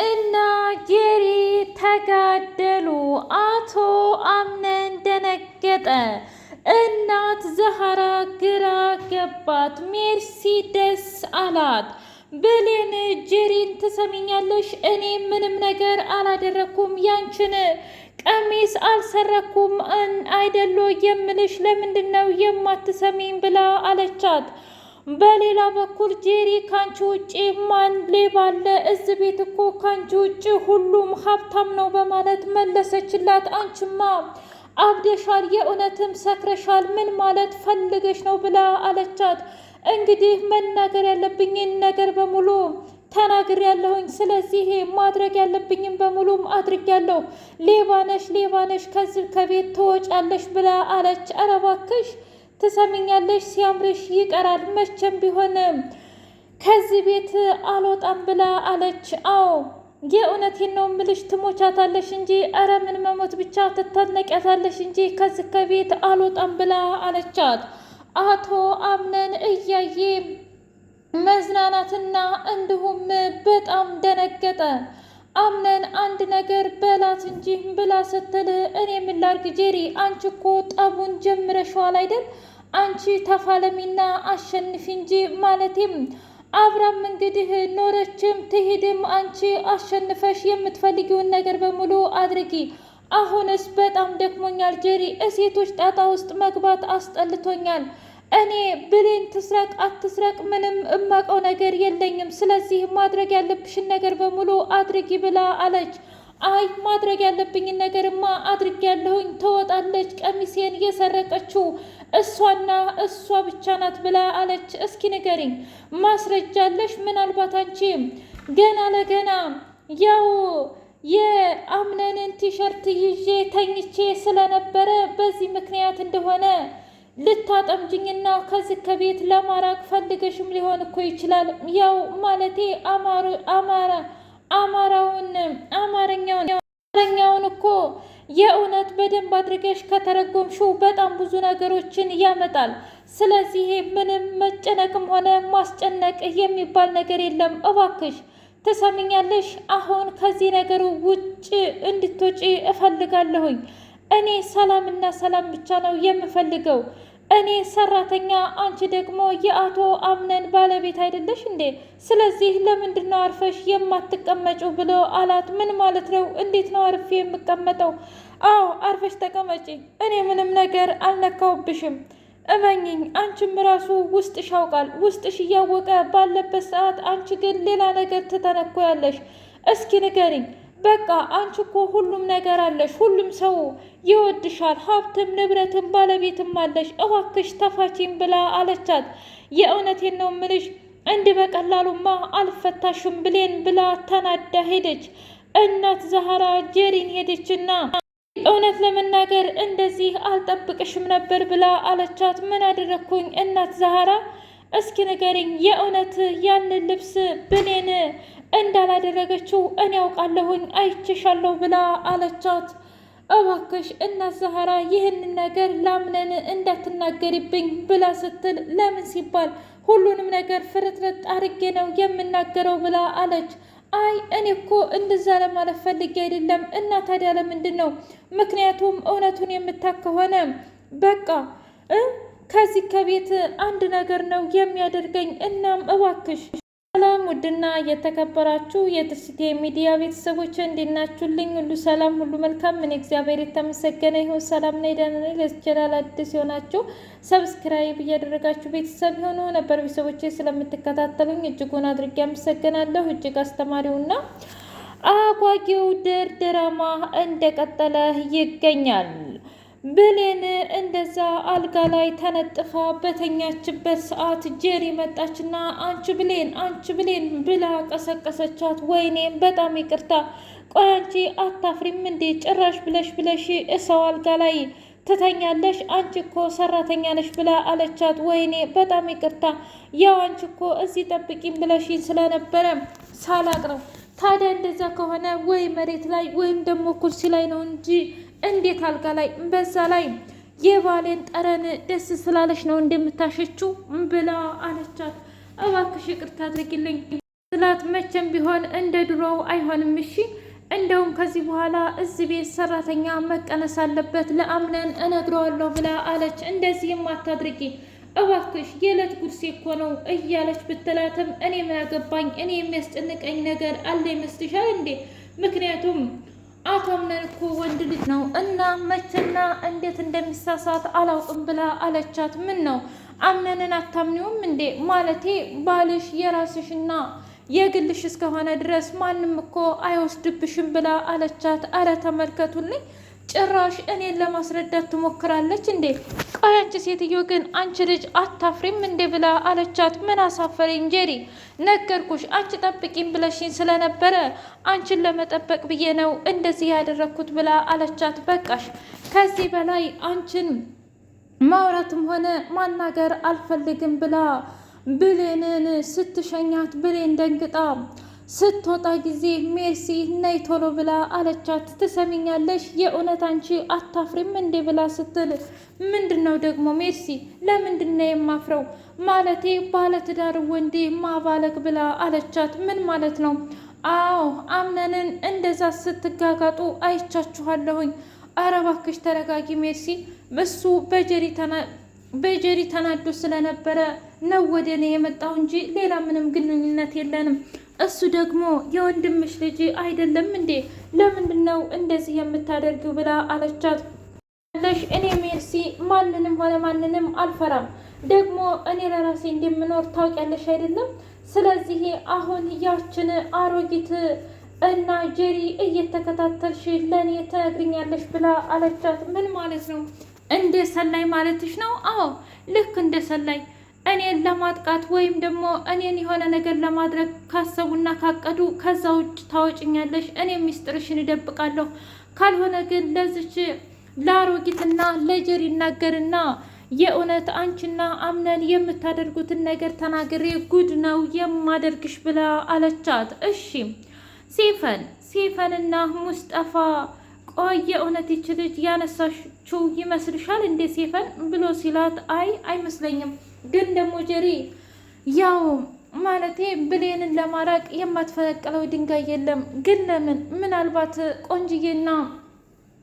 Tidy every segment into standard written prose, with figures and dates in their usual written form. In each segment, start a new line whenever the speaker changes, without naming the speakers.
እና ጄሪ ተጋደሉ። አቶ አምነን ደነገጠ። እናት ዛህራ ግራ ገባት። ሜርሲ ደስ አላት። ብሌን ጄሪን ትሰሚኛለሽ? እኔ ምንም ነገር አላደረኩም፣ ያንችን ቀሚስ አልሰረኩም አይደሎ የምልሽ፣ ለምንድን ነው የማትሰሚኝ ብላ አለቻት። በሌላ በኩል ጄሪ ካንቺ ውጪ ማን ሌባ አለ? እዚህ ቤት እኮ ካንቺ ውጪ ሁሉም ሀብታም ነው በማለት መለሰችላት። አንቺማ አብደሻል፣ የእውነትም ሰክረሻል፣ ምን ማለት ፈልገሽ ነው ብላ አለቻት። እንግዲህ መናገር ያለብኝን ነገር በሙሉ ተናግሬያለሁኝ። ስለዚህ ማድረግ ያለብኝም በሙሉም አድርጌያለሁ። ሌባነሽ ሌባነሽ ከዚህ ከቤት ትወጫለሽ ብላ አለች። ኧረ እባክሽ ትሰሚኛለሽ? ሲያምርሽ ይቀራል፣ መቼም ቢሆን ከዚህ ቤት አልወጣም ብላ አለች። አዎ የእውነቴን ነው ምልሽ፣ ትሞቻታለሽ እንጂ ኧረ ምን መሞት ብቻ ትታነቂያታለሽ እንጂ ከዚህ ከቤት አልወጣም ብላ አለቻት። አቶ አምነን እያየ መዝናናትና እንዲሁም በጣም ደነገጠ። አምነን አንድ ነገር በላት እንጂ ብላ ስትል እኔ ምን ላድርግ ጄሪ፣ አንቺ እኮ ጠቡን ጀምረሽዋል አይደል? አንቺ ተፋለሚና አሸንፊ እንጂ ማለቴም አብራም እንግዲህ ኖረችም ትሄድም አንቺ አሸንፈሽ የምትፈልጊውን ነገር በሙሉ አድርጊ። አሁንስ በጣም ደክሞኛል ጄሪ፣ እሴቶች ጣጣ ውስጥ መግባት አስጠልቶኛል። እኔ ብሌን ትስረቅ አትስረቅ ምንም እማቀው ነገር የለኝም። ስለዚህ ማድረግ ያለብሽን ነገር በሙሉ አድርጊ ብላ አለች። አይ ማድረግ ያለብኝን ነገርማ አድርጊያለሁኝ። ትወጣለች፣ ቀሚሴን የሰረቀችው እሷና እሷ ብቻ ናት ብላ አለች። እስኪ ንገሪኝ፣ ማስረጃለሽ? ምናልባት አንቺ ገና ለገና ያው የአምነንን ቲሸርት ይዤ ተኝቼ ስለነበረ በዚህ ምክንያት እንደሆነ ልታጠምጅኝና ከዚህ ከቤት ለማራቅ ፈልገሽም ሊሆን እኮ ይችላል። ያው ማለቴ አማርኛውን እኮ የእውነት በደንብ አድርገሽ ከተረጎምሽው በጣም ብዙ ነገሮችን ያመጣል። ስለዚህ ምንም መጨነቅም ሆነ ማስጨነቅ የሚባል ነገር የለም። እባክሽ ትሰሚኛለሽ? አሁን ከዚህ ነገር ውጭ እንድትወጪ እፈልጋለሁኝ። እኔ ሰላምና ሰላም ብቻ ነው የምፈልገው። እኔ ሰራተኛ፣ አንቺ ደግሞ የአቶ አምነን ባለቤት አይደለሽ እንዴ? ስለዚህ ለምንድን ነው አርፈሽ የማትቀመጪው ብሎ አላት። ምን ማለት ነው? እንዴት ነው አርፌ የምቀመጠው? አዎ አርፈሽ ተቀመጪ፣ እኔ ምንም ነገር አልነካውብሽም። እመኝኝ፣ አንቺም ራሱ ውስጥሽ ያውቃል። ውስጥሽ እያወቀ ባለበት ሰዓት አንቺ ግን ሌላ ነገር ትተነኮያለሽ። እስኪ ንገሪኝ። በቃ አንቺ እኮ ሁሉም ነገር አለሽ፣ ሁሉም ሰው ይወድሻል፣ ሀብትም ንብረትም ባለቤትም አለሽ። እባክሽ ተፋቺም ብላ አለቻት። የእውነቴን ነው ምልሽ፣ እንዲህ በቀላሉማ አልፈታሽም ብሌን ብላ ተናዳ ሄደች። እናት ዛህራ ጄሪን ሄደችና እውነት ለመናገር እንደዚህ አልጠብቅሽም ነበር ብላ አለቻት። ምን አደረግኩኝ እናት ዛህራ? እስኪ ንገሪኝ፣ የእውነት ያንን ልብስ ብሌን እንዳላደረገችው እኔ ያውቃለሁኝ፣ አይቼሻለሁ ብላ አለቻት። እባክሽ እናት ዛህራ ይህንን ነገር ላምነን እንዳትናገሪብኝ ብላ ስትል ለምን ሲባል ሁሉንም ነገር ፍርጥርጥ አርጌ ነው የምናገረው ብላ አለች። አይ እኔ እኮ እንደዛ ለማለት ፈልጌ አይደለም። እና ታዲያ ለምንድን ነው? ምክንያቱም እውነቱን የምታክ ከሆነ በቃ ከዚህ ከቤት አንድ ነገር ነው የሚያደርገኝ። እናም እባክሽ ሰላም ውድና የተከበራችሁ የትስቴ ሚዲያ ቤተሰቦች እንዴት ናችሁልኝ? ሁሉ ሰላም፣ ሁሉ መልካም። ምን እግዚአብሔር የተመሰገነ ይሁን። ሰላም ነኝ፣ ደህና ነኝ። ለዚህ ቻናል አዲስ የሆናችሁ ሰብስክራይብ እያደረጋችሁ ቤተሰብ የሆኑ ነበር ቤተሰቦቼ ስለምትከታተሉኝ እጅጉን አድርጌ አመሰግናለሁ። እጅግ አስተማሪውና አጓጊው ድራማ እንደቀጠለ ይገኛል። ብሌን እንደዛ አልጋ ላይ ተነጥፋ በተኛችበት ሰዓት ጄሪ መጣችና አንቺ ብሌን ብላ ቀሰቀሰቻት። ወይኔ በጣም ይቅርታ፣ ቆይ አንቺ አታፍሪም እንዴ? ጭራሽ ብለሽ እሰው አልጋ ላይ ትተኛለሽ? አንቺ እኮ ሰራተኛ ነሽ ብላ አለቻት። ወይኔ በጣም ይቅርታ፣ ያው አንቺ እኮ እዚህ ጠብቂኝ ብለሽኝ ስለነበረ ሳላቅ ነው። ታዲያ እንደዛ ከሆነ ወይ መሬት ላይ ወይም ደግሞ ኩርሲ ላይ ነው እንጂ እንዴት አልጋ ላይ? በዛ ላይ የባሌን ጠረን ደስ ስላለሽ ነው እንደምታሸችው ብላ አለቻት። እባክሽ ይቅርታ አድርጊልኝ ስትላት መቼም ቢሆን እንደ ድሮው አይሆንም እሺ እንደውም ከዚህ በኋላ እዚህ ቤት ሰራተኛ መቀነስ አለበት ለአምነን እነግረዋለሁ ብላ አለች። እንደዚህም አታድርጊ እባክሽ የዕለት ጉርሴ እኮ ነው እያለች ብትላትም እኔ ምን አገባኝ እኔ የሚያስጨንቀኝ ነገር አለ ይመስልሻል እንዴ? ምክንያቱም አቶ አምነን እኮ ወንድ ልጅ ነው እና መቼና እንዴት እንደሚሳሳት አላውቅም ብላ አለቻት። ምን ነው አምነንን አታምኒውም እንዴ? ማለቴ ባልሽ የራስሽና የግልሽ እስከሆነ ድረስ ማንም እኮ አይወስድብሽም ብላ አለቻት። አረ ተመልከቱልኝ ጭራሽ እኔን ለማስረዳት ትሞክራለች እንዴ? ቆይ አንቺ ሴትዮ ግን አንቺ ልጅ አታፍሪም እንዴ? ብላ አለቻት። ምን አሳፈረኝ ጄሪ? ነገርኩሽ አንቺ ጠብቂኝ ብለሽኝ ስለነበረ አንቺን ለመጠበቅ ብዬ ነው እንደዚህ ያደረግኩት ብላ አለቻት። በቃሽ ከዚህ በላይ አንቺን ማውራትም ሆነ ማናገር አልፈልግም ብላ ብሌንን ስትሸኛት ብሌን ደንግጣ ስትወጣ ጊዜ ሜርሲ ነይ ቶሎ ብላ አለቻት። ትሰሚኛለሽ የእውነት አንቺ አታፍሪም እንዴ ብላ ስትል ምንድነው ደግሞ ሜርሲ ለምንድነው የማፍረው? ማለቴ ባለትዳር ወንዴ ማባለግ ብላ አለቻት። ምን ማለት ነው? አዎ አምነንን እንደዛ ስትጋጋጡ አይቻችኋለሁኝ። አረ እባክሽ ተረጋጊ ሜርሲ። እሱ በጀሪ ተናዶ ስለነበረ ነው ወደ እኔ የመጣው እንጂ ሌላ ምንም ግንኙነት የለንም። እሱ ደግሞ የወንድምሽ ልጅ አይደለም እንዴ? ለምንድን ነው እንደዚህ የምታደርጊው ብላ አለቻት። እኔ ሜርሲ ማንንም ሆነ ማንንም አልፈራም። ደግሞ እኔ ለራሴ እንደምኖር ታውቂያለሽ አይደለም? ስለዚህ አሁን ያችን አሮጊት እና ጀሪ እየተከታተልሽ ለእኔ ትነግሪኛለሽ ብላ አለቻት። ምን ማለት ነው? እንደ ሰላይ ማለትሽ ነው? አዎ ልክ እንደ ሰላይ እኔን ለማጥቃት ወይም ደግሞ እኔን የሆነ ነገር ለማድረግ ካሰቡና ካቀዱ ከዛ ውጭ ታወጭኛለሽ። እኔ ሚስጥርሽን እደብቃለሁ። ካልሆነ ግን ለዚች ለአሮጊትና ለጀሪ ይናገርና የእውነት አንቺና አምነን የምታደርጉትን ነገር ተናግሬ ጉድ ነው የማደርግሽ ብላ አለቻት። እሺ ሲፈንና ሙስጠፋ ቆይ የእውነት ይች ልጅ ያነሳችው ይመስልሻል እንዴ ሲፈን ብሎ ሲላት አይመስለኝም ግን ደግሞ ጀሪ ያው ማለቴ ብሌንን ለማራቅ የማትፈነቅለው ድንጋይ የለም። ግን ለምን? ምናልባት ቆንጅዬና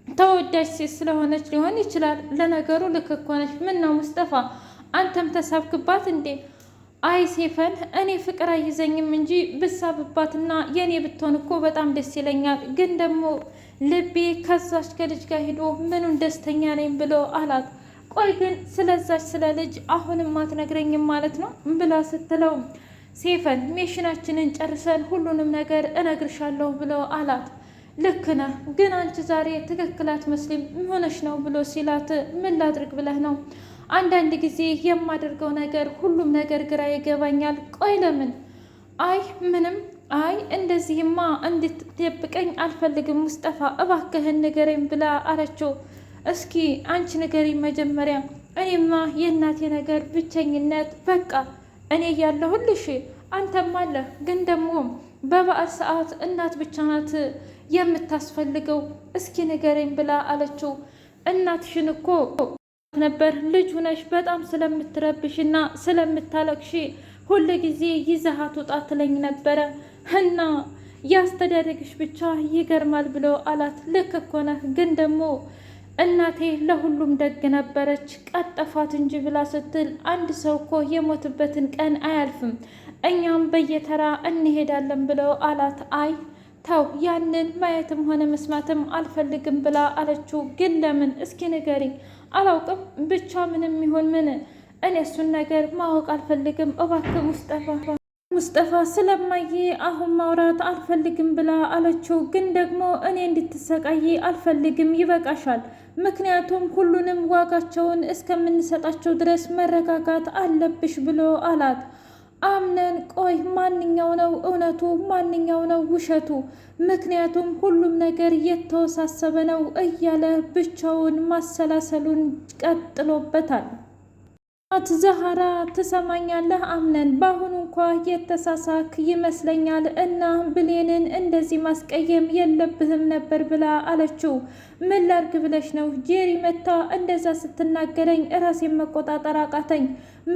ተወዳጅ ሴት ስለሆነች ሊሆን ይችላል። ለነገሩ ልክ እኮ ነች። ምን ነው ሙስጠፋ አንተም ተሳብክባት እንዴ? አይ ሴፈን እኔ ፍቅር አይዘኝም እንጂ ብሳብባትና የኔ ብትሆን እኮ በጣም ደስ ይለኛል። ግን ደግሞ ልቤ ከዛች ከልጅ ጋር ሄዶ ምኑን ደስተኛ ነኝ ብሎ አላት። ቆይ ግን ስለዛች ስለ ልጅ አሁንም አትነግረኝም ማለት ነው ብላ ስትለው ሴፈን ሜሽናችንን ጨርሰን ሁሉንም ነገር እነግርሻለሁ ብሎ አላት። ልክ ነህ፣ ግን አንቺ ዛሬ ትክክል አትመስሊም ሆነሽ ነው ብሎ ሲላት ምን ላድርግ ብለህ ነው? አንዳንድ ጊዜ የማደርገው ነገር ሁሉም ነገር ግራ ይገባኛል። ቆይ ለምን? አይ ምንም። አይ እንደዚህማ እንድትደብቀኝ አልፈልግም ሙስጠፋ እባክህን ንገረኝ ብላ አለችው። እስኪ አንቺ ንገሪኝ መጀመሪያ። እኔማ የእናቴ ነገር ብቸኝነት በቃ እኔ እያለሁልሽ አንተም አለህ። ግን ደግሞ በበዓል ሰዓት እናት ብቻ ናት የምታስፈልገው። እስኪ ንገረኝ ብላ አለችው። እናትሽን እኮ ነበር ልጅ ሁነሽ በጣም ስለምትረብሽና ስለምታለቅሽ ሁሉ ጊዜ ይዘሃት ውጣ ትለኝ ነበረ እና ያስተዳደግሽ ብቻ ይገርማል ብሎ አላት። ልክ እኮ ነህ፣ ግን ደግሞ እናቴ ለሁሉም ደግ ነበረች ቀጠፋት እንጂ ብላ ስትል አንድ ሰው እኮ የሞትበትን ቀን አያልፍም፣ እኛም በየተራ እንሄዳለን ብለው አላት። አይ ተው ያንን ማየትም ሆነ መስማትም አልፈልግም ብላ አለችው። ግን ለምን? እስኪ ንገሪኝ። አላውቅም ብቻ ምንም ይሁን ምን እኔ እሱን ነገር ማወቅ አልፈልግም። እባክህ ሙስጠፋ ስለማዬ አሁን ማውራት አልፈልግም ብላ አለችው። ግን ደግሞ እኔ እንድትሰቃይ አልፈልግም፣ ይበቃሻል። ምክንያቱም ሁሉንም ዋጋቸውን እስከምንሰጣቸው ድረስ መረጋጋት አለብሽ ብሎ አላት። አምነን ቆይ ማንኛው ነው እውነቱ ማንኛው ነው ውሸቱ? ምክንያቱም ሁሉም ነገር የተወሳሰበ ነው እያለ ብቻውን ማሰላሰሉን ቀጥሎበታል። ዛህራ ትሰማኛለህ? አምነን በአሁኑ እንኳ የተሳሳክ ይመስለኛል እና ብሌንን እንደዚህ ማስቀየም የለብህም ነበር ብላ አለችው። ምን ላርግ ብለሽ ነው? ጄሪ መታ እንደዛ ስትናገረኝ እራሴን መቆጣጠር አቃተኝ።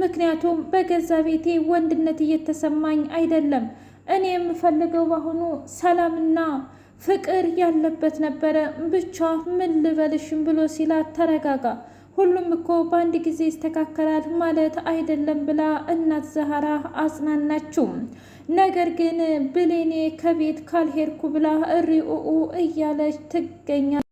ምክንያቱም በገዛ ቤቴ ወንድነት እየተሰማኝ አይደለም። እኔ የምፈልገው በአሁኑ ሰላምና ፍቅር ያለበት ነበረ። ብቻ ምን ልበልሽም ብሎ ሲላት ተረጋጋ፣ ሁሉም እኮ በአንድ ጊዜ ይስተካከላል ማለት አይደለም ብላ እናት ዛህራ አጽናናችው። ነገር ግን ብሌኔ ከቤት ካልሄድኩ ብላ እሪኡኡ እያለች ትገኛል።